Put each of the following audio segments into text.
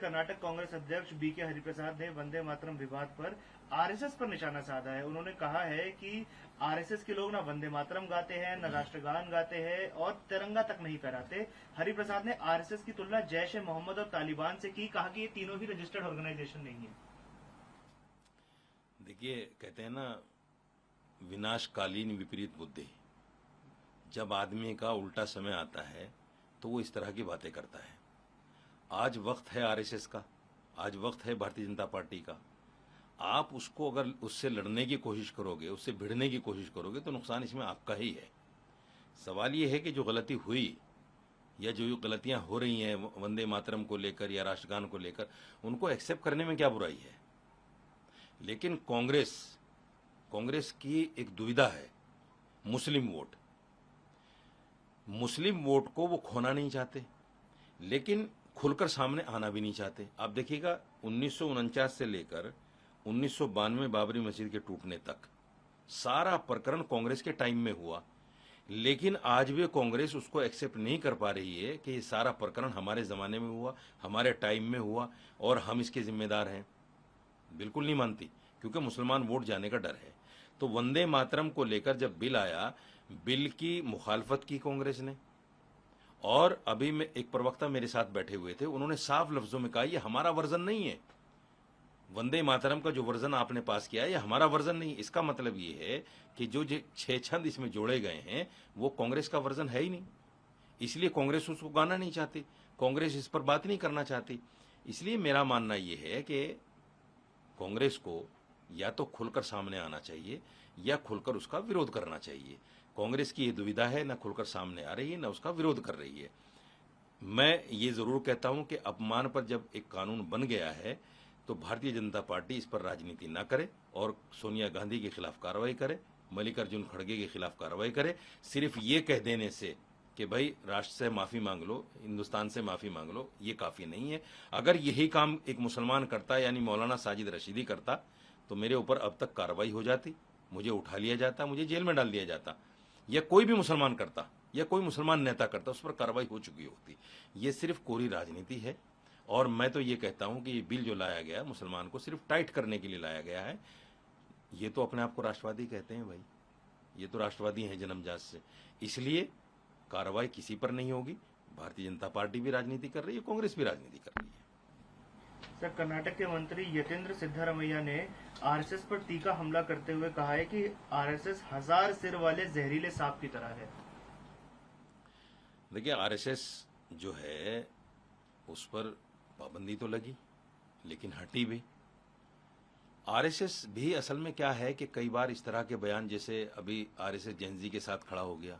कर्नाटक कांग्रेस अध्यक्ष बीके हरिप्रसाद ने वंदे मातरम विवाद पर आरएसएस पर निशाना साधा है। उन्होंने कहा है कि आरएसएस के लोग ना वंदे मातरम गाते हैं, न राष्ट्रगान गाते हैं और तिरंगा तक नहीं फहराते। हरिप्रसाद ने आरएसएस की तुलना जैश ए मोहम्मद और तालिबान से की, कहा कि ये तीनों ही रजिस्टर्ड ऑर्गेनाइजेशन नहीं है। देखिए, कहते हैं ना, विनाशकालीन विपरीत बुद्धि। जब आदमी का उल्टा समय आता है तो वो इस तरह की बातें करता है। आज वक्त है आरएसएस का, आज वक्त है भारतीय जनता पार्टी का। आप उसको अगर उससे लड़ने की कोशिश करोगे, उससे भिड़ने की कोशिश करोगे तो नुकसान इसमें आपका ही है। सवाल ये है कि जो गलती हुई या जो गलतियां हो रही हैं वंदे मातरम को लेकर या राष्ट्रगान को लेकर, उनको एक्सेप्ट करने में क्या बुराई है। लेकिन कांग्रेस की एक दुविधा है, मुस्लिम वोट को वो खोना नहीं चाहते, लेकिन खुलकर सामने आना भी नहीं चाहते। आप देखिएगा 1949 से लेकर 1992 बाबरी मस्जिद के टूटने तक सारा प्रकरण कांग्रेस के टाइम में हुआ, लेकिन आज भी कांग्रेस उसको एक्सेप्ट नहीं कर पा रही है कि ये सारा प्रकरण हमारे जमाने में हुआ, हमारे टाइम में हुआ और हम इसके जिम्मेदार हैं। बिल्कुल नहीं मानती, क्योंकि मुसलमान वोट जाने का डर है। तो वंदे मातरम को लेकर जब बिल आया, बिल की मुखालफत की कांग्रेस ने, और अभी में एक प्रवक्ता मेरे साथ बैठे हुए थे, उन्होंने साफ लफ्जों में कहा, ये हमारा वर्जन नहीं है, वंदे मातरम का जो वर्जन आपने पास किया है ये हमारा वर्जन नहीं। इसका मतलब ये है कि जो 6 छंद इसमें जोड़े गए हैं वो कांग्रेस का वर्जन है ही नहीं, इसलिए कांग्रेस उसको गाना नहीं चाहती, कांग्रेस इस पर बात नहीं करना चाहती। इसलिए मेरा मानना यह है कि कांग्रेस को या तो खुलकर सामने आना चाहिए या खुलकर उसका विरोध करना चाहिए। कांग्रेस की ये दुविधा है, ना खुलकर सामने आ रही है, ना उसका विरोध कर रही है। मैं ये जरूर कहता हूं कि अपमान पर जब एक कानून बन गया है तो भारतीय जनता पार्टी इस पर राजनीति ना करे और सोनिया गांधी के खिलाफ कार्रवाई करे, मल्लिकार्जुन खड़गे के खिलाफ कार्रवाई करे। सिर्फ ये कह देने से कि भाई राष्ट्र से माफी मांग लो, हिंदुस्तान से माफी मांग लो, ये काफी नहीं है। अगर यही काम एक मुसलमान करता, यानी मौलाना साजिद रशीदी करता, तो मेरे ऊपर अब तक कार्रवाई हो जाती, मुझे उठा लिया जाता, मुझे जेल में डाल दिया जाता, या कोई भी मुसलमान करता या कोई मुसलमान नेता करता, उस पर कार्रवाई हो चुकी होती। ये सिर्फ कोरी राजनीति है। और मैं तो ये कहता हूं कि ये बिल जो लाया गया मुसलमान को सिर्फ टाइट करने के लिए लाया गया है। ये तो अपने आप को राष्ट्रवादी कहते हैं भाई, ये तो राष्ट्रवादी हैं जन्मजात से, इसलिए कार्रवाई किसी पर नहीं होगी। भारतीय जनता पार्टी भी राजनीति कर रही है, कांग्रेस भी राजनीति कर रही है। सर, कर्नाटक के मंत्री यतेंद्र सिद्धारमैया ने आरएसएस पर तीखा हमला करते हुए कहा है कि आरएसएस 1000 सिर वाले जहरीले सांप की तरह है। देखिए, आरएसएस जो है उस पर पाबंदी तो लगी लेकिन हटी भी। आरएसएस भी असल में क्या है कि कई बार इस तरह के बयान, जैसे अभी आरएसएस जेनजी के साथ खड़ा हो गया,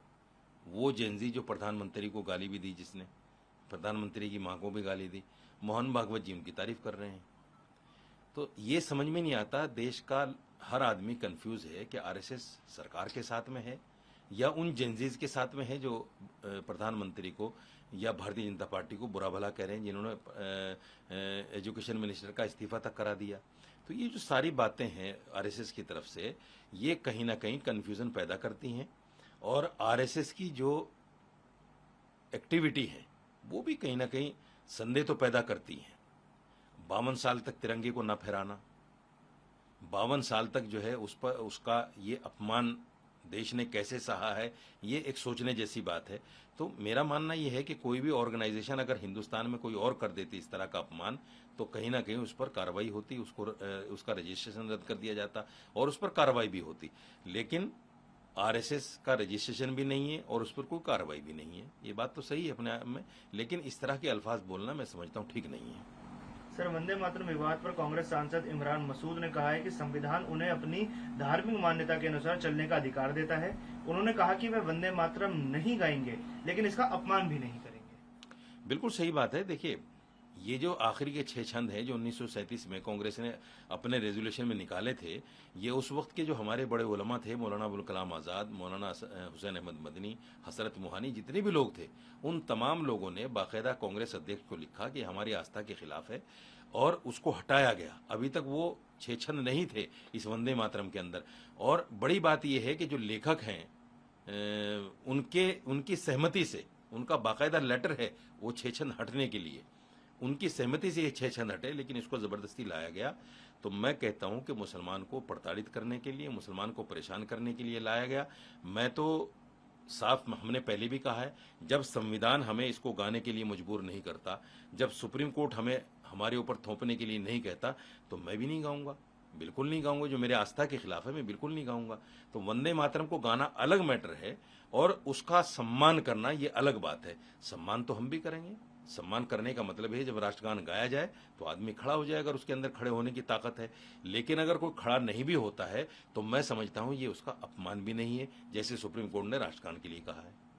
वो जेनजी जो प्रधानमंत्री को गाली भी दी, जिसने प्रधानमंत्री की मां को भी गाली दी, मोहन भागवत जी उनकी तारीफ कर रहे हैं। तो ये समझ में नहीं आता, देश का हर आदमी कंफ्यूज है कि आरएसएस सरकार के साथ में है या उन जेनजीज के साथ में है जो प्रधानमंत्री को या भारतीय जनता पार्टी को बुरा भला कह रहे हैं, जिन्होंने एजुकेशन मिनिस्टर का इस्तीफा तक करा दिया। तो ये जो सारी बातें हैं आरएसएस की तरफ से, ये कहीं ना कहीं कंफ्यूजन पैदा करती हैं और आरएसएस की जो एक्टिविटी है वो भी कहीं ना कहीं संदेह तो पैदा करती हैं। 52 साल तक तिरंगे को न फहराना, 52 साल तक जो है उस पर उसका ये अपमान देश ने कैसे सहा है, ये एक सोचने जैसी बात है। तो मेरा मानना यह है कि कोई भी ऑर्गेनाइजेशन अगर हिंदुस्तान में कोई और कर देती इस तरह का अपमान, तो कहीं ना कहीं उस पर कार्रवाई होती, उसका रजिस्ट्रेशन रद्द कर दिया जाता और उस पर कार्रवाई भी होती। लेकिन आरएसएस का रजिस्ट्रेशन भी नहीं है और उस पर कोई कार्रवाई भी नहीं है। ये बात तो सही है अपने आप में, लेकिन इस तरह के अल्फाज बोलना मैं समझता हूँ ठीक नहीं है। सर, वंदे मातरम विवाद पर कांग्रेस सांसद इमरान मसूद ने कहा है कि संविधान उन्हें अपनी धार्मिक मान्यता के अनुसार चलने का अधिकार देता है। उन्होंने कहा कि वे वंदे मातरम नहीं गाएंगे, लेकिन इसका अपमान भी नहीं करेंगे। बिल्कुल सही बात है। देखिए, ये जो आखिरी के 6 छंद हैं जो 1937 में कांग्रेस ने अपने रेजोल्यूशन में निकाले थे, ये उस वक्त के जो हमारे बड़े उलमा थे, मौलाना अबुल कलाम आज़ाद, मौलाना हुसैन अहमद मदनी, हसरत मोहानी, जितने भी लोग थे, उन तमाम लोगों ने बाकायदा कांग्रेस अध्यक्ष को लिखा कि हमारी आस्था के खिलाफ है और उसको हटाया गया। अभी तक वो 6 छंद नहीं थे इस वंदे मातरम के अंदर। और बड़ी बात यह है कि जो लेखक हैं उनकी सहमति से, उनका बाकायदा लेटर है वो 6 छंद हटने के लिए, उनकी सहमति से ये 6 छंद हटे, लेकिन इसको जबरदस्ती लाया गया। तो मैं कहता हूं कि मुसलमान को प्रताड़ित करने के लिए, मुसलमान को परेशान करने के लिए लाया गया। मैं तो साफ, हमने पहले भी कहा है, जब संविधान हमें इसको गाने के लिए मजबूर नहीं करता, जब सुप्रीम कोर्ट हमें हमारे ऊपर थोपने के लिए नहीं कहता, तो मैं भी नहीं गाऊंगा, बिल्कुल नहीं गाऊंगा। जो मेरे आस्था के खिलाफ है मैं बिल्कुल नहीं गाऊंगा। तो वंदे मातरम को गाना अलग मैटर है और उसका सम्मान करना ये अलग बात है। सम्मान तो हम भी करेंगे। सम्मान करने का मतलब है जब राष्ट्रगान गाया जाए तो आदमी खड़ा हो जाए अगर उसके अंदर खड़े होने की ताकत है। लेकिन अगर कोई खड़ा नहीं भी होता है तो मैं समझता हूं ये उसका अपमान भी नहीं है, जैसे सुप्रीम कोर्ट ने राष्ट्रगान के लिए कहा है।